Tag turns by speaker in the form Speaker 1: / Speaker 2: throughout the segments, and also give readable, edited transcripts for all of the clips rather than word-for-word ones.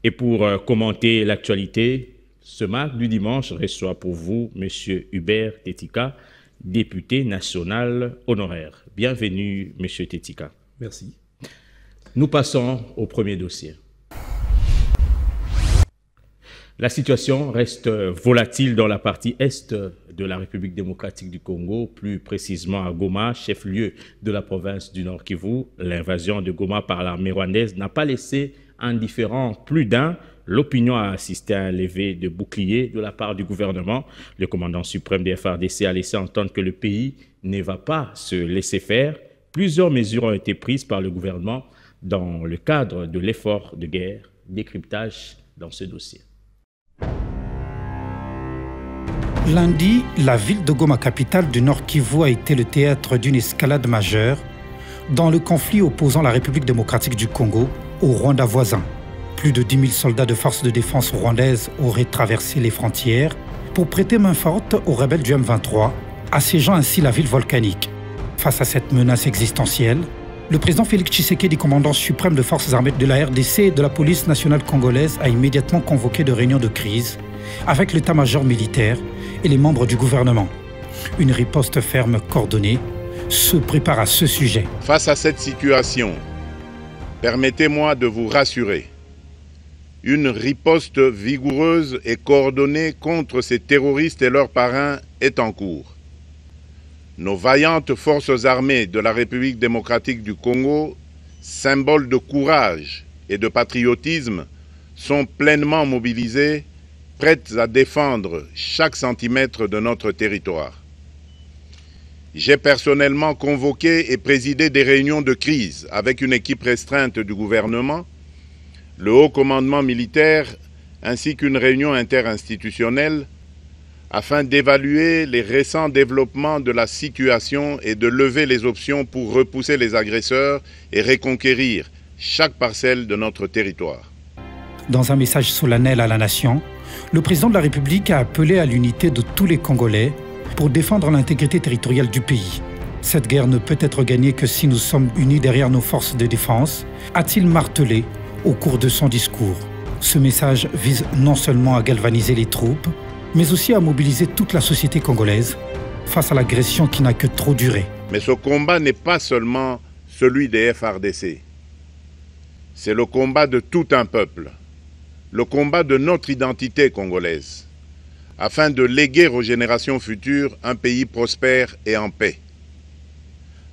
Speaker 1: Et pour commenter l'actualité, ce mardi du dimanche reçoit pour vous M. Hubert Tetika, député national honoraire. Bienvenue, M. Tetika.
Speaker 2: Merci.
Speaker 1: Nous passons au premier dossier. La situation reste volatile dans la partie est de la République démocratique du Congo, plus précisément à Goma, chef-lieu de la province du Nord Kivu. L'invasion de Goma par l'armée rwandaise n'a pas laissé indifférent plus d'un. L'opinion a assisté à un lever de bouclier de la part du gouvernement. Le commandant suprême des FARDC a laissé entendre que le pays ne va pas se laisser faire. Plusieurs mesures ont été prises par le gouvernement dans le cadre de l'effort de guerre. Décryptage dans ce dossier.
Speaker 3: Lundi, la ville de Goma, capitale du Nord Kivu, a été le théâtre d'une escalade majeure dans le conflit opposant la République démocratique du Congo au Rwanda voisin. Plus de 10 000 soldats de forces de défense rwandaises auraient traversé les frontières pour prêter main forte aux rebelles du M23, assiégeant ainsi la ville volcanique. Face à cette menace existentielle, le président Félix Tshisekedi, commandant suprême de forces armées de la RDC et de la police nationale congolaise, a immédiatement convoqué de réunions de crise avec l'état-major militaire et les membres du gouvernement. Une riposte ferme coordonnée se prépare à ce sujet.
Speaker 4: Face à cette situation, permettez-moi de vous rassurer. Une riposte vigoureuse et coordonnée contre ces terroristes et leurs parrains est en cours. Nos vaillantes forces armées de la République démocratique du Congo, symboles de courage et de patriotisme, sont pleinement mobilisées, prêtes à défendre chaque centimètre de notre territoire. J'ai personnellement convoqué et présidé des réunions de crise avec une équipe restreinte du gouvernement, le haut commandement militaire ainsi qu'une réunion interinstitutionnelle afin d'évaluer les récents développements de la situation et de lever les options pour repousser les agresseurs et reconquérir chaque parcelle de notre territoire.
Speaker 3: Dans un message solennel à la nation, le président de la République a appelé à l'unité de tous les Congolais pour défendre l'intégrité territoriale du pays. Cette guerre ne peut être gagnée que si nous sommes unis derrière nos forces de défense, a-t-il martelé au cours de son discours. Ce message vise non seulement à galvaniser les troupes, mais aussi à mobiliser toute la société congolaise face à l'agression qui n'a que trop duré.
Speaker 4: Mais ce combat n'est pas seulement celui des FARDC. C'est le combat de tout un peuple, le combat de notre identité congolaise, afin de léguer aux générations futures un pays prospère et en paix.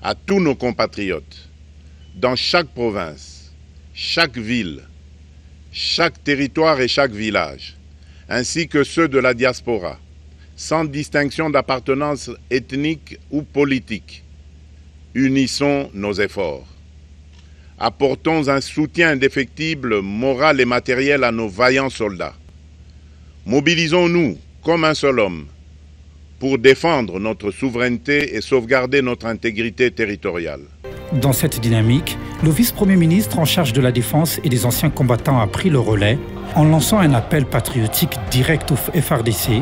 Speaker 4: À tous nos compatriotes, dans chaque province, chaque ville, chaque territoire et chaque village, ainsi que ceux de la diaspora, sans distinction d'appartenance ethnique ou politique. Unissons nos efforts. Apportons un soutien indéfectible, moral et matériel à nos vaillants soldats. Mobilisons-nous comme un seul homme pour défendre notre souveraineté et sauvegarder notre intégrité territoriale.
Speaker 3: Dans cette dynamique, le vice-premier ministre en charge de la défense et des anciens combattants a pris le relais en lançant un appel patriotique direct au FARDC,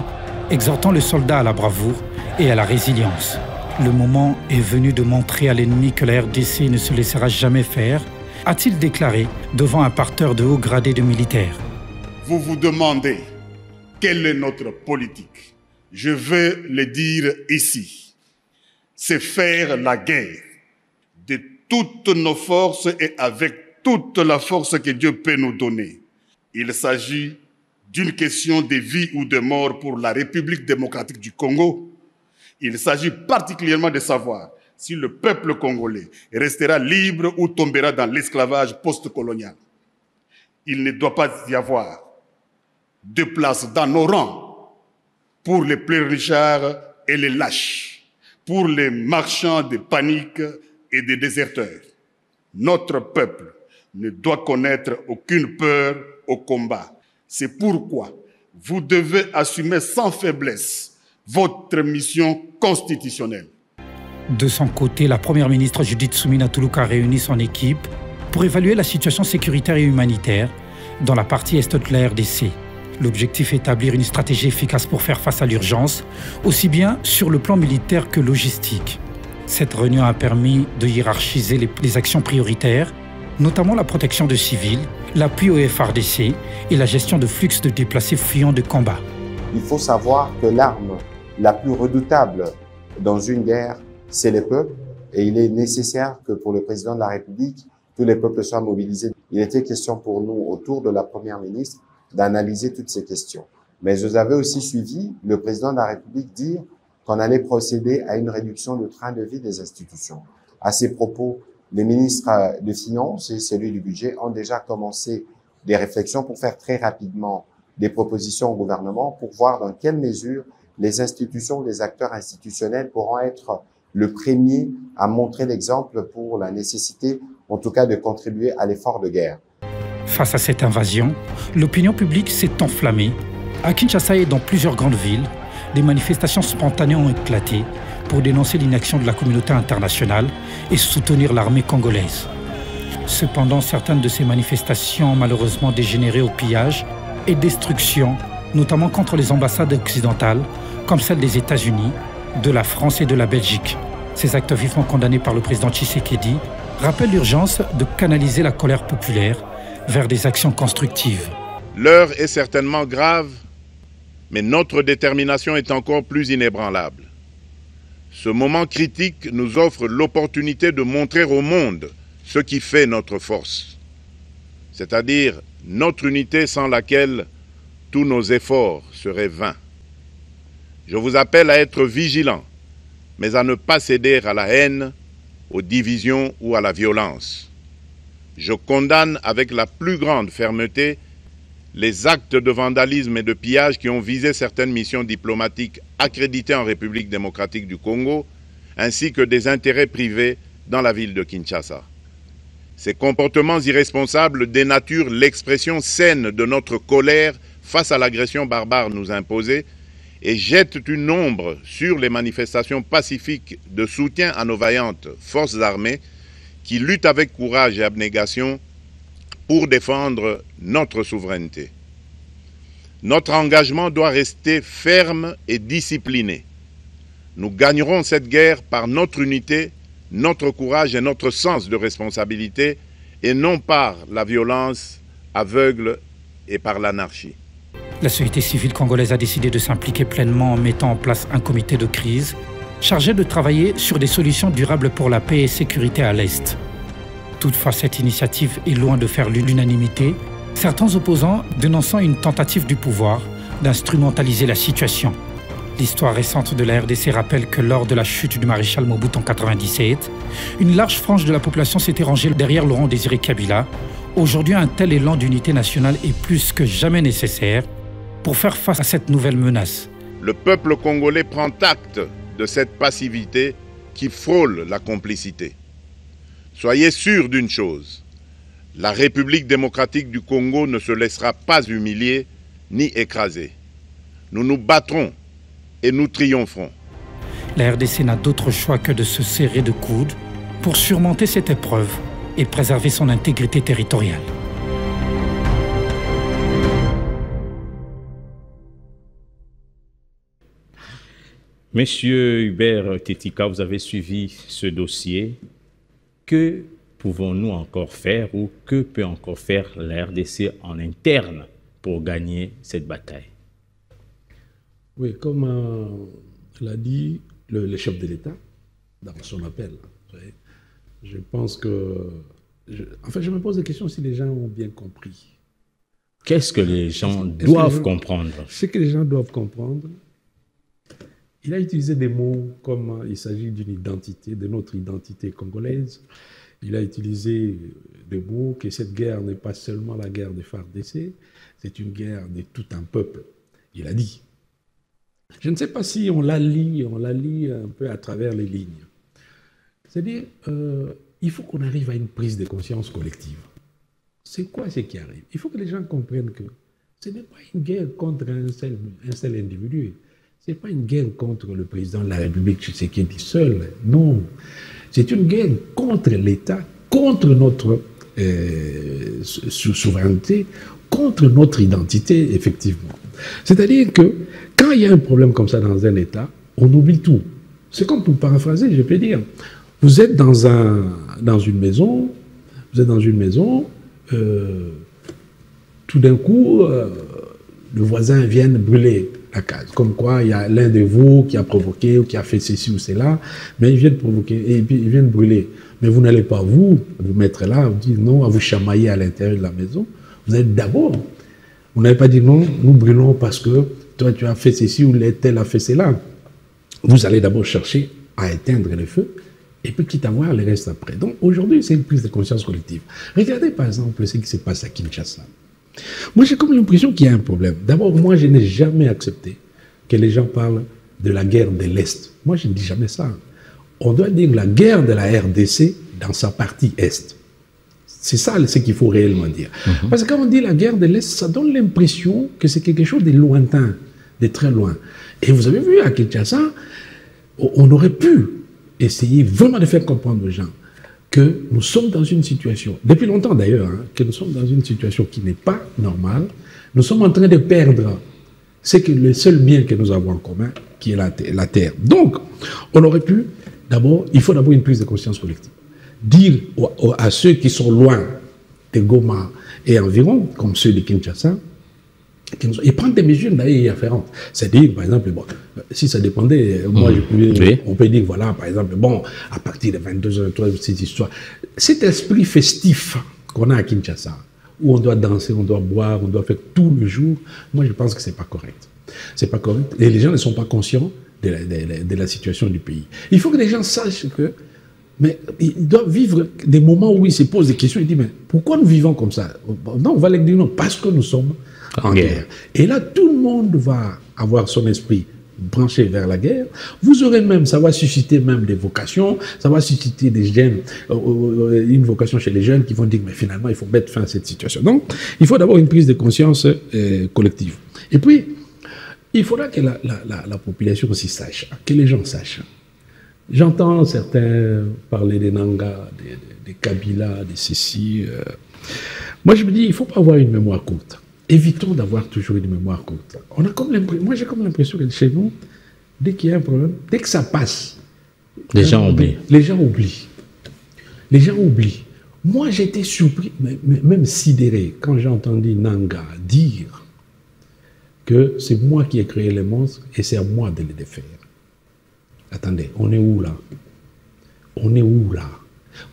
Speaker 3: exhortant les soldats à la bravoure et à la résilience. Le moment est venu de montrer à l'ennemi que la RDC ne se laissera jamais faire, a-t-il déclaré devant un parterre de hauts gradés de militaires.
Speaker 5: Vous vous demandez quelle est notre politique. Je veux le dire ici. C'est faire la guerre de toutes nos forces et avec toute la force que Dieu peut nous donner. Il s'agit d'une question de vie ou de mort pour la République démocratique du Congo. Il s'agit particulièrement de savoir si le peuple congolais restera libre ou tombera dans l'esclavage post-colonial. Il ne doit pas y avoir de place dans nos rangs pour les pleurnichards et les lâches, pour les marchands de panique et des déserteurs. Notre peuple ne doit connaître aucune peur au combat. C'est pourquoi vous devez assumer sans faiblesse votre mission constitutionnelle.
Speaker 3: De son côté, la première ministre Judith Suminwa Tuluka a réuni son équipe pour évaluer la situation sécuritaire et humanitaire dans la partie est de la RDC. L'objectif est d'établir une stratégie efficace pour faire face à l'urgence, aussi bien sur le plan militaire que logistique. Cette réunion a permis de hiérarchiser les actions prioritaires, notamment la protection de civils, l'appui au FARDC et la gestion de flux de déplacés fuyant de combat.
Speaker 2: Il faut savoir que l'arme la plus redoutable dans une guerre, c'est les peuples, et il est nécessaire que pour le président de la République, tous les peuples soient mobilisés. Il était question pour nous, autour de la Première ministre, d'analyser toutes ces questions. Mais vous avez aussi suivi le président de la République dire qu'on allait procéder à une réduction de train de vie des institutions. À ces propos, les ministres de Finances et celui du Budget ont déjà commencé des réflexions pour faire très rapidement des propositions au gouvernement pour voir dans quelle mesure les institutions, les acteurs institutionnels pourront être le premier à montrer l'exemple pour la nécessité, en tout cas, de contribuer à l'effort de guerre.
Speaker 3: Face à cette invasion, l'opinion publique s'est enflammée. À Kinshasa et dans plusieurs grandes villes, des manifestations spontanées ont éclaté pour dénoncer l'inaction de la communauté internationale et soutenir l'armée congolaise. Cependant, certaines de ces manifestations ont malheureusement dégénéré au pillage et destruction, notamment contre les ambassades occidentales, comme celle des États-Unis, de la France et de la Belgique. Ces actes vivement condamnés par le président Tshisekedi rappellent l'urgence de canaliser la colère populaire vers des actions constructives.
Speaker 4: L'heure est certainement grave, mais notre détermination est encore plus inébranlable. Ce moment critique nous offre l'opportunité de montrer au monde ce qui fait notre force, c'est-à-dire notre unité sans laquelle tous nos efforts seraient vains. Je vous appelle à être vigilants, mais à ne pas céder à la haine, aux divisions ou à la violence. Je condamne avec la plus grande fermeté les actes de vandalisme et de pillage qui ont visé certaines missions diplomatiques accréditées en République démocratique du Congo, ainsi que des intérêts privés dans la ville de Kinshasa. Ces comportements irresponsables dénaturent l'expression saine de notre colère face à l'agression barbare nous imposée et jettent une ombre sur les manifestations pacifiques de soutien à nos vaillantes forces armées qui luttent avec courage et abnégation pour défendre notre souveraineté. Notre engagement doit rester ferme et discipliné. Nous gagnerons cette guerre par notre unité, notre courage et notre sens de responsabilité, et non par la violence aveugle et par l'anarchie.
Speaker 3: La société civile congolaise a décidé de s'impliquer pleinement en mettant en place un comité de crise chargé de travailler sur des solutions durables pour la paix et sécurité à l'Est. Toutefois, cette initiative est loin de faire l'unanimité, certains opposants dénonçant une tentative du pouvoir d'instrumentaliser la situation. L'histoire récente de la RDC rappelle que lors de la chute du maréchal Mobutu en 1997, une large frange de la population s'était rangée derrière Laurent Désiré Kabila. Aujourd'hui, un tel élan d'unité nationale est plus que jamais nécessaire pour faire face à cette nouvelle menace.
Speaker 4: Le peuple congolais prend acte de cette passivité qui frôle la complicité. Soyez sûrs d'une chose, la République démocratique du Congo ne se laissera pas humilier ni écraser. Nous nous battrons et nous triompherons.
Speaker 3: La RDC n'a d'autre choix que de se serrer de coudes pour surmonter cette épreuve et préserver son intégrité territoriale.
Speaker 1: Monsieur Hubert Tetika, vous avez suivi ce dossier. Que pouvons-nous encore faire ou que peut encore faire la RDC en interne pour gagner cette bataille?
Speaker 6: Oui, comme l'a dit le chef de l'État dans son appel, je pense que... je me pose la question si les gens ont bien compris.
Speaker 1: Qu'est-ce que les gens doivent comprendre?
Speaker 6: Ce que les gens doivent comprendre, il a utilisé des mots comme il s'agit d'une identité, de notre identité congolaise. Il a utilisé des mots que cette guerre n'est pas seulement la guerre des FARDC, c'est une guerre de tout un peuple. Il a dit. Je ne sais pas si on la lit un peu à travers les lignes. C'est-à-dire, il faut qu'on arrive à une prise de conscience collective. C'est quoi ce qui arrive? Il faut que les gens comprennent que ce n'est pas une guerre contre un seul individu. Ce n'est pas une guerre contre le président de la République Tshisekedi seul. Non. C'est une guerre contre l'État, contre notre souveraineté, contre notre identité, effectivement. C'est-à-dire que quand il y a un problème comme ça dans un État, on oublie tout. C'est comme pour paraphraser, je peux dire. Vous êtes dans une maison, Vous êtes dans une maison, tout d'un coup, le voisin vient brûler la case. Comme quoi, il y a l'un de vous qui a provoqué ou qui a fait ceci ou cela, mais il vient de provoquer et puis il vient de brûler. Mais vous n'allez pas vous mettre là, vous dire non, à vous chamailler à l'intérieur de la maison. Vous allez d'abord, vous n'avez pas dit non, nous brûlons parce que toi tu as fait ceci ou tel a fait cela. Vous allez d'abord chercher à éteindre le feu et puis quitte à voir le reste après. Donc aujourd'hui, c'est une prise de conscience collective. Regardez par exemple ce qui se passe à Kinshasa. Moi, j'ai comme l'impression qu'il y a un problème. D'abord, moi, je n'ai jamais accepté que les gens parlent de la guerre de l'Est. Moi, je ne dis jamais ça. On doit dire la guerre de la RDC dans sa partie Est. C'est ça ce qu'il faut réellement dire. Parce que quand on dit la guerre de l'Est, ça donne l'impression que c'est quelque chose de lointain, de très loin. Et vous avez vu à Kinshasa, on aurait pu essayer vraiment de faire comprendre aux gens que nous sommes dans une situation, depuis longtemps d'ailleurs, que nous sommes dans une situation qui n'est pas normale. Nous sommes en train de perdre le seul bien que nous avons en commun, qui est la terre. Donc, on aurait pu, d'abord, il faut d'abord une prise de conscience collective. Dire à ceux qui sont loin de Goma et environ, comme ceux de Kinshasa, et prendre des mesures d'ailleurs afférentes. C'est-à-dire, par exemple, bon, si ça dépendait, moi, on peut dire, voilà, par exemple, bon, à partir de 22h, cette histoire, cet esprit festif qu'on a à Kinshasa, où on doit danser, on doit boire, on doit faire tout le jour, moi, je pense que c'est pas correct. C'est pas correct. Et les gens ne sont pas conscients de la situation du pays. Il faut que les gens sachent que, mais ils doivent vivre des moments où ils se posent des questions, ils disent, mais pourquoi nous vivons comme ça? Non, on va leur dire non, parce que nous sommes en guerre. Et là, tout le monde va avoir son esprit branché vers la guerre. Vous aurez même, ça va susciter même des vocations, ça va susciter des jeunes, une vocation chez les jeunes qui vont dire, mais finalement, il faut mettre fin à cette situation. Donc, il faut d'abord une prise de conscience collective. Et puis, il faudra que la population aussi sache, que les gens sachent. J'entends certains parler des Nanga, des Kabila, des ceci. Moi, je me dis, il ne faut pas avoir une mémoire courte. Évitons d'avoir toujours une mémoire courte. Moi, j'ai comme l'impression que chez nous, dès qu'il y a un problème, dès que ça passe,
Speaker 1: les gens oublient.
Speaker 6: Les gens oublient. Les gens oublient. Moi, j'ai été surpris, même sidéré, quand j'ai entendu Nanga dire que c'est moi qui ai créé les monstres et c'est à moi de les défaire. Attendez, on est où là? On est où là?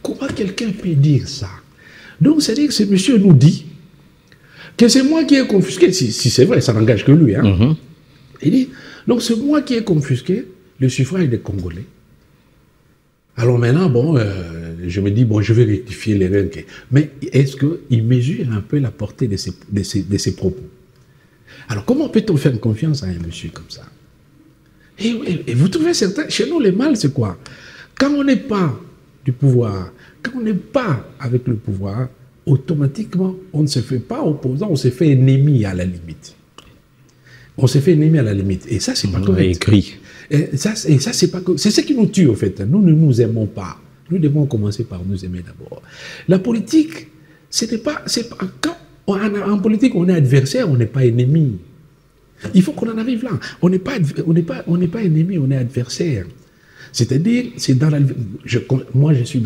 Speaker 6: Comment quelqu'un peut dire ça? Donc, c'est-à-dire que ce monsieur nous dit que c'est moi qui ai confisqué, si c'est vrai, ça n'engage que lui. Il dit, donc c'est moi qui ai confisqué le suffrage des Congolais. Alors maintenant, bon, je me dis, bon, je vais rectifier les règles. Mais est-ce qu'il mesure un peu la portée de ses propos? Alors comment peut-on faire confiance à un monsieur comme ça? Et vous trouvez certain, chez nous, le mal, c'est quoi? Quand on n'est pas du pouvoir, quand on n'est pas avec le pouvoir, automatiquement, on ne se fait pas opposant, on se fait ennemi à la limite. On se fait ennemi à la limite. Et ça, c'est pas correct.
Speaker 1: Écrit.
Speaker 6: Et ça, c'est pas correct. C'est ce qui nous tue, en fait. Nous ne nous aimons pas. Nous devons commencer par nous aimer d'abord. La politique, en politique, on est adversaire, on n'est pas ennemi. Il faut qu'on en arrive là. On n'est pas ennemi, on est adversaire. C'est-à-dire, moi je suis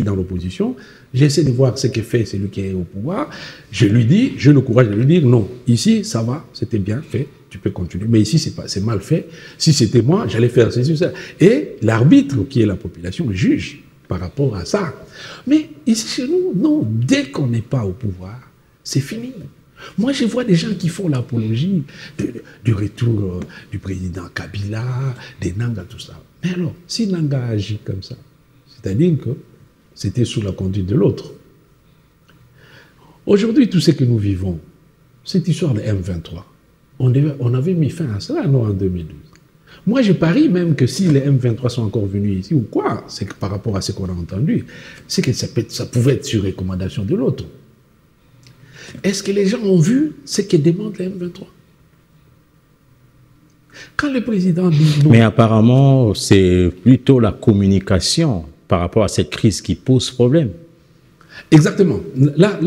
Speaker 6: dans l'opposition, j'essaie de voir ce que fait celui qui est au pouvoir, j'ai le courage de lui dire non, ici ça va, c'était bien fait, tu peux continuer, mais ici c'est mal fait, si c'était moi, j'allais faire ceci, ça. Et l'arbitre qui est la population juge par rapport à ça. Mais ici chez nous, non, dès qu'on n'est pas au pouvoir, c'est fini. Moi, je vois des gens qui font l'apologie du retour du président Kabila, des Nanga, tout ça. Mais alors, si Nanga agit comme ça, c'est-à-dire que c'était sous la conduite de l'autre. Aujourd'hui, tout ce que nous vivons, cette histoire de M23, on avait mis fin à cela, non, en 2012. Moi, je parie même que si les M23 sont encore venus ici, ou quoi, c'est que par rapport à ce qu'on a entendu, c'est que ça pouvait être sur recommandation de l'autre. Est-ce que les gens ont vu ce que demande les M23? Quand le président dit non...
Speaker 1: Mais apparemment, c'est plutôt la communication par rapport à cette crise qui pose problème.
Speaker 6: Exactement. Là,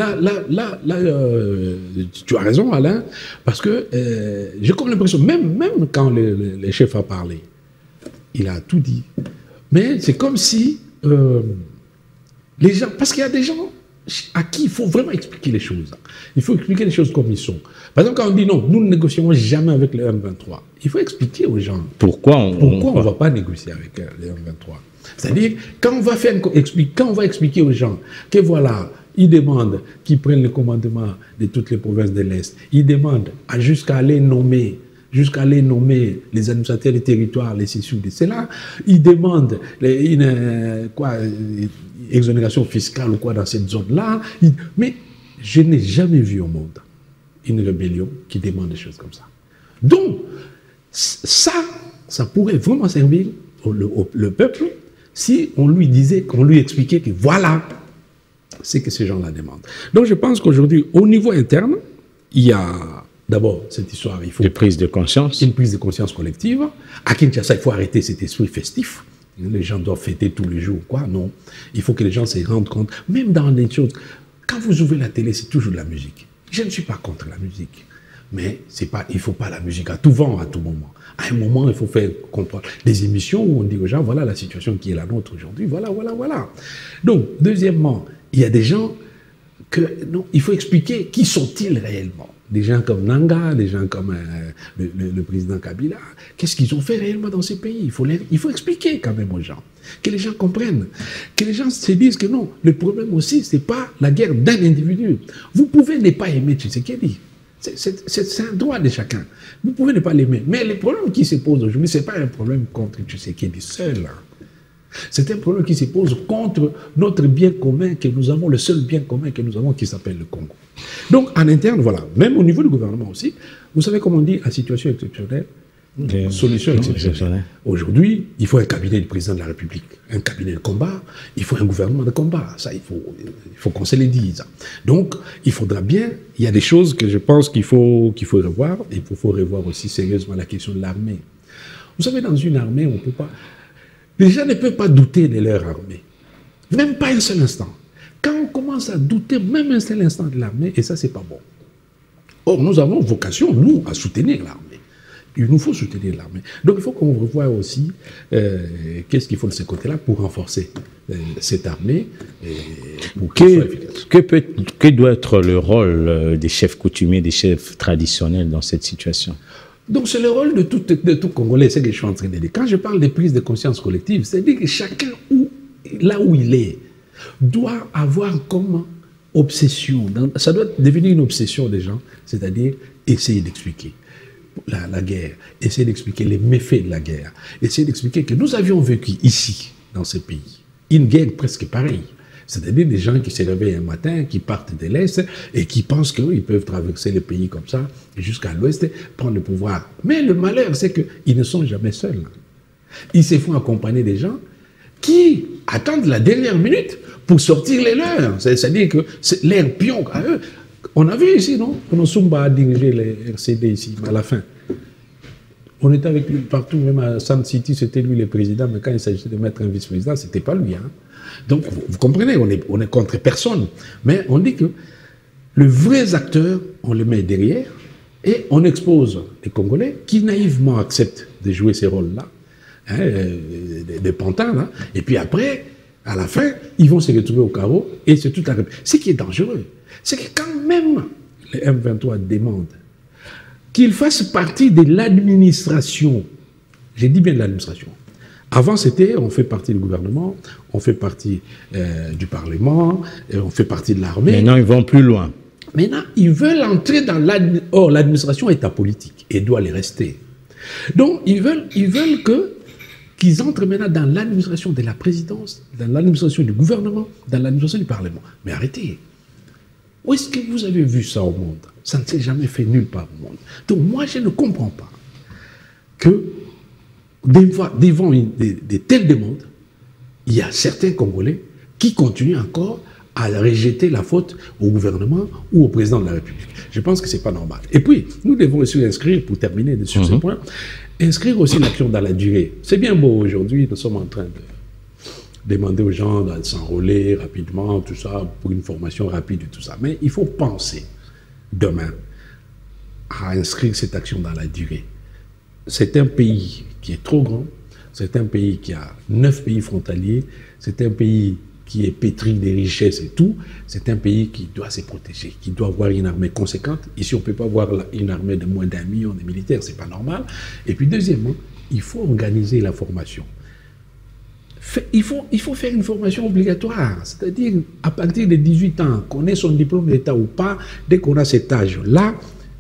Speaker 6: tu as raison, Alain, parce que j'ai comme l'impression, même quand le chef a parlé, il a tout dit. Mais c'est comme si les gens... Parce qu'il y a des gens... à qui il faut vraiment expliquer les choses. Il faut expliquer les choses comme ils sont. Par exemple, quand on dit non, nous ne négocierons jamais avec le M23, il faut expliquer aux gens pourquoi on ne va pas négocier avec le M23. C'est-à-dire, quand on va expliquer aux gens que voilà, ils demandent qu'ils prennent le commandement de toutes les provinces de l'Est, ils demandent jusqu'à aller nommer les administrateurs des territoires, les ceci, c'est là, ils demandent une exonération fiscale ou quoi dans cette zone-là. Mais je n'ai jamais vu au monde une rébellion qui demande des choses comme ça. Donc, ça pourrait vraiment servir le peuple si on lui disait, qu'on lui expliquait que voilà ce que ces gens-là demandent. Donc, je pense qu'aujourd'hui, au niveau interne, il y a d'abord cette histoire, il faut...
Speaker 1: Une prise de conscience.
Speaker 6: Une prise de conscience collective. À Kinshasa, il faut arrêter cet esprit festif. Les gens doivent fêter tous les jours, quoi. Non. Il faut que les gens se rendent compte, même dans des choses. Quand vous ouvrez la télé, c'est toujours de la musique. Je ne suis pas contre la musique. Mais il ne faut pas la musique à tout vent, à tout moment. À un moment, il faut faire comprendre des émissions où on dit aux gens, voilà la situation qui est la nôtre aujourd'hui, voilà. Donc, deuxièmement, il y a des gens que, non, il faut expliquer qui sont-ils réellement. Des gens comme Nanga, des gens comme le président Kabila, qu'est-ce qu'ils ont fait réellement dans ces pays? Il faut expliquer quand même aux gens, que les gens comprennent, que les gens se disent que non, le problème aussi, ce n'est pas la guerre d'un individu. Vous pouvez ne pas aimer Tshisekedi. C'est un droit de chacun. Vous pouvez ne pas l'aimer. Mais le problème qui se pose aujourd'hui, ce n'est pas un problème contre Tshisekedi seul. C'est un problème qui se pose contre notre bien commun que nous avons, le seul bien commun que nous avons qui s'appelle le Congo. Donc, en interne, voilà, même au niveau du gouvernement aussi, vous savez comment on dit à situation exceptionnelle, solution exceptionnelle. Aujourd'hui, il faut un cabinet du président de la République, un cabinet de combat, il faut un gouvernement de combat. Ça, il faut qu'on se le dise. Donc, il faudra bien, il y a des choses que je pense qu'il faut revoir, et il faut revoir aussi sérieusement la question de l'armée. Vous savez, dans une armée, on ne peut pas... Les gens ne peuvent pas douter de leur armée. Même pas un seul instant. Quand on commence à douter, même un seul instant de l'armée, et ça, c'est pas bon. Or, nous avons vocation, nous, à soutenir l'armée. Il nous faut soutenir l'armée. Donc, il faut qu'on revoie aussi qu'est-ce qu'il faut de ce côté-là pour renforcer cette armée. Pour
Speaker 1: que doit être le rôle des chefs coutumiers, des chefs traditionnels dans cette situation?
Speaker 6: Donc, c'est le rôle de tout Congolais, c'est ce que je suis en train de dire. Quand je parle de prise de conscience collective, c'est-à-dire que chacun, là où il est, doit avoir comme obsession, ça doit devenir une obsession des gens, c'est-à-dire essayer d'expliquer la guerre, essayer d'expliquer les méfaits de la guerre, essayer d'expliquer que nous avions vécu ici, dans ce pays, une guerre presque pareille. C'est-à-dire des gens qui se réveillent un matin, qui partent de l'Est et qui pensent qu'ils peuvent traverser le pays comme ça, jusqu'à l'Ouest, prendre le pouvoir. Mais le malheur, c'est qu'ils ne sont jamais seuls. Ils se font accompagner des gens qui attendent la dernière minute pour sortir les leurs. C'est-à-dire que c'est leurs pions à eux. On a vu ici, non? Konosumba a dirigé les RCD ici, à la fin. On était avec lui partout, même à Sun City, c'était lui le président, mais quand il s'agissait de mettre un vice-président, ce n'était pas lui. Hein. Donc, vous comprenez, on est contre personne. Mais on dit que les vrais acteurs, on les met derrière et on expose les Congolais qui naïvement acceptent de jouer ces rôles-là, hein, des pantins, là. Et puis après, à la fin, ils vont se retrouver au carreau et c'est toute la... Ce qui est dangereux, c'est que quand même les M23 demandent qu'ils fassent partie de l'administration, j'ai dit bien de l'administration. Avant, c'était, on fait partie du gouvernement, on fait partie du Parlement, on fait partie de l'armée.
Speaker 1: Maintenant, ils vont plus loin.
Speaker 6: Maintenant, ils veulent entrer dans l'administration. Or, l'administration est apolitique et doit les rester. Donc, ils veulent qu'ils entrent maintenant dans l'administration de la présidence, dans l'administration du gouvernement, dans l'administration du Parlement. Mais arrêtez. Où est-ce que vous avez vu ça au monde? Ça ne s'est jamais fait nulle part au monde. Donc, moi, je ne comprends pas que devant de telles demandes, il y a certains Congolais qui continuent encore à rejeter la faute au gouvernement ou au président de la République. Je pense que ce n'est pas normal. Et puis, nous devons aussi inscrire, pour terminer sur ce point, inscrire aussi l'action dans la durée. C'est bien beau aujourd'hui, nous sommes en train de demander aux gens de s'enrôler rapidement, tout ça, pour une formation rapide et tout ça. Mais il faut penser demain à inscrire cette action dans la durée. C'est un pays qui est trop grand, c'est un pays qui a 9 pays frontaliers, c'est un pays qui est pétri des richesses et tout, c'est un pays qui doit se protéger, qui doit avoir une armée conséquente. Ici, on ne peut pas avoir une armée de moins d'1 million de militaires, c'est pas normal. Et puis, deuxièmement, il faut organiser la formation. Il faut faire une formation obligatoire, c'est-à-dire à partir de 18 ans, qu'on ait son diplôme d'État ou pas, dès qu'on a cet âge-là,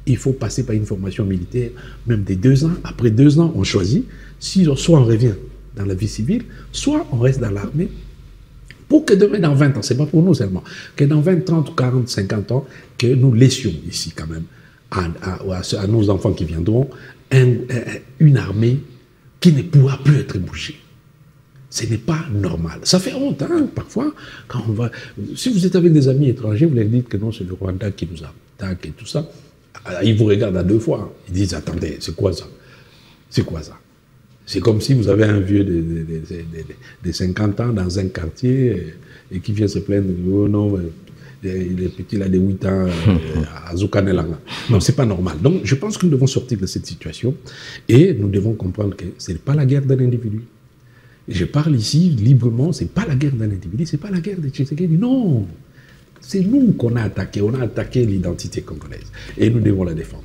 Speaker 6: il faut passer par une formation militaire, même de 2 ans. Après 2 ans, on choisit, soit on revient dans la vie civile, soit on reste dans l'armée, pour que demain, dans 20 ans, ce n'est pas pour nous seulement, que dans 20, 30, 40, 50 ans, que nous laissions ici quand même à nos enfants qui viendront une armée qui ne pourra plus être bougée. Ce n'est pas normal. Ça fait honte, hein, parfois, quand on va... Si vous êtes avec des amis étrangers, vous leur dites que non, c'est le Rwanda qui nous attaque et tout ça. Ils vous regardent à 2 fois. Ils disent, attendez, c'est quoi ça? C'est quoi ça? C'est comme si vous avez un vieux de 50 ans dans un quartier et qui vient se plaindre, oh non, les petits là de 8 ans à Zukanelanga. Non, c'est pas normal. Donc, je pense que nous devons sortir de cette situation et nous devons comprendre que ce n'est pas la guerre d'un individu. Je parle ici librement, ce n'est pas la guerre d'un individu, ce n'est pas la guerre de Tshisekedi. Non, c'est nous qu'on a attaqué, on a attaqué l'identité congolaise et nous devons la défendre.